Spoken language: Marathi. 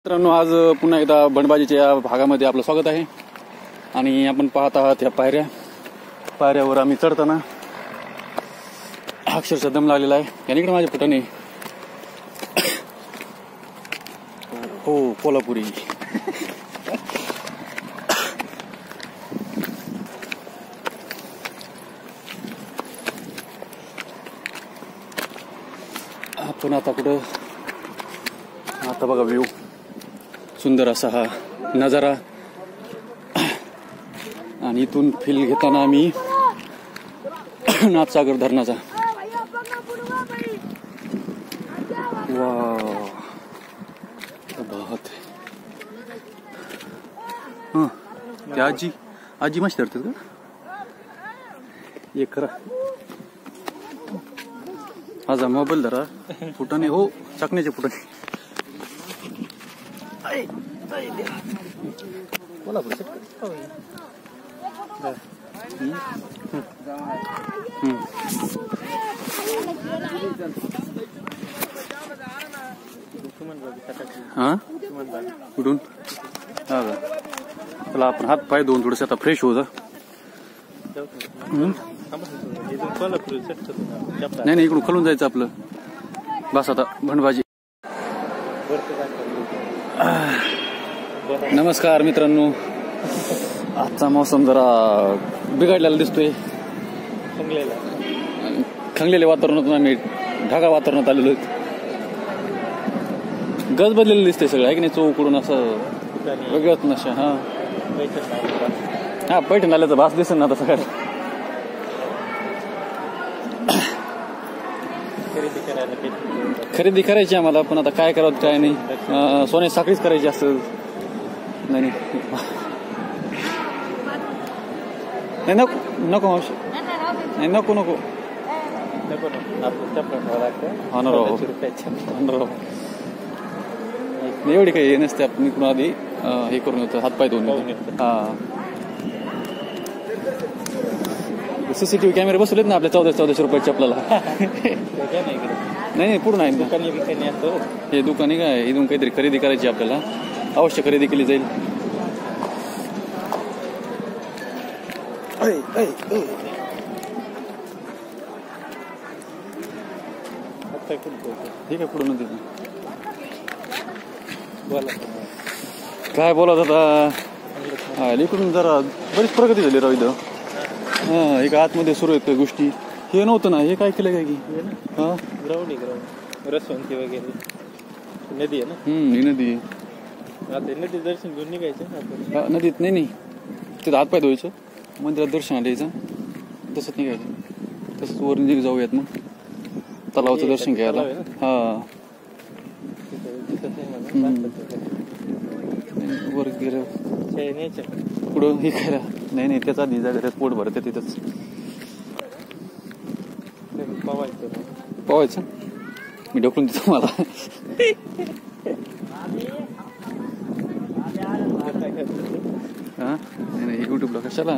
मित्रांनो, आज पुन्हा एकदा बंडबाजीच्या या भागामध्ये आपलं स्वागत आहे. आणि आपण पाहत आहात या पायऱ्यावर आम्ही चढताना अक्षरशः दम लागलेला आहे. यानिकडे माझे फुटाणे हो कोल्हापुरी. आपण आता कुठं आता बघा व्ह्यू सुंदर असा हा नजारा. आणि इथून फील घेताना आम्ही नाथसागर धरणाचा वाव बहुत हा ते आजी मस्त धरतात का एक खरा. माझा मोबाईल धरा फुटाने हो चाकण्याचे फुटाने हा कुठून हा का चला आपण हात पाय धुवून थोडस आता फ्रेश होऊ जा. नाही इकडून खालून जायचं आपलं बस आता भंडबाजी. नमस्कार मित्रांनो, आजचा मौसम जरा बिघडलेला दिसतोय. खंगलेल्या वातावरणातून आम्ही ढगाळ वातावरणात आलेलो आहेत. गज बदलेलं दिसतंय सगळं आहे की नाही. चौकडून असं वेगळंच नशा. हा पैठण आल्याचा भास दिसेल ना आता सगळ्यात. खरेदी करायची आम्हाला, पण आता काय करावं काय नाही. सोन्या साखळीच करायची असं नाही नको नको मावशी नाही नको नको एवढी काही हे नसते. आपण इकडून आधी हे करून येतो हातपाय धुवून. हा सीसीटीव्ही कॅमेरे बसवलेत ना आपल्या 1400 रुपयाचे आपल्याला. नाही पूर्ण आहे हे दुकानी काय इथून काहीतरी खरेदी करायची आपल्याला. अवश्य खरेदी केली जाईल. ठीक आहे पुढून काय बोलत आता इकडून जरा बरीच प्रगती झाली राव इथं. हा एक आतमध्ये सुरू आहेत काही गोष्टी. हे नव्हतं ना, हे काय केलं काय की हा रसवंती वगैरे नदी आहे ना. ही नदी आहे. नदी दर्शन घेऊन निघायचं नदीत नाही तिथं हातपाय धुवायचं मंदिरात दर्शनाला यायचं तसंच निघायचं. तसंच वर निघ जाऊयात मग तलावाचं दर्शन घ्यायला. हा वर गेलं पुढं हे खायला नाही त्याचा आधी जागा पोट भरत तिथंच पवायचं. मी ढकलून देतो मला. हा नाही युट्यूबला कशाला